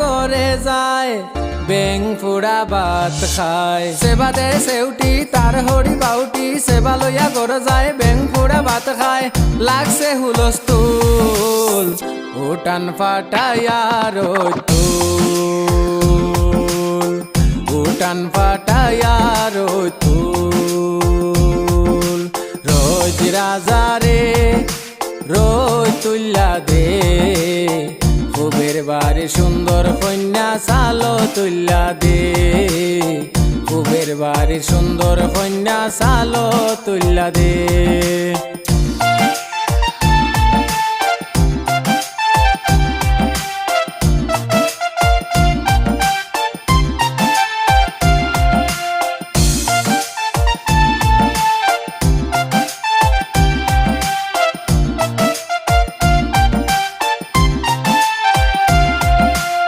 ঘরে যায় বেং ফুড়া ভাত খায় সেবা দে সেউটি তার হরি বাউটি সেবা লইয়া ঘরে যায় বেং ফুড়া ভাত খায় লাগছে হুলস্থুল উঠান ফাটাইয়া রইতুল উঠান ফাটাইয়া রইতুল রোজ রাজারে রই তুল্লা দে খুবের বাড়ি সুন্দর কন্যা সালো তুল্লা দে খুবের বাড়ি সুন্দর কন্যা সালো তুল্লা দে।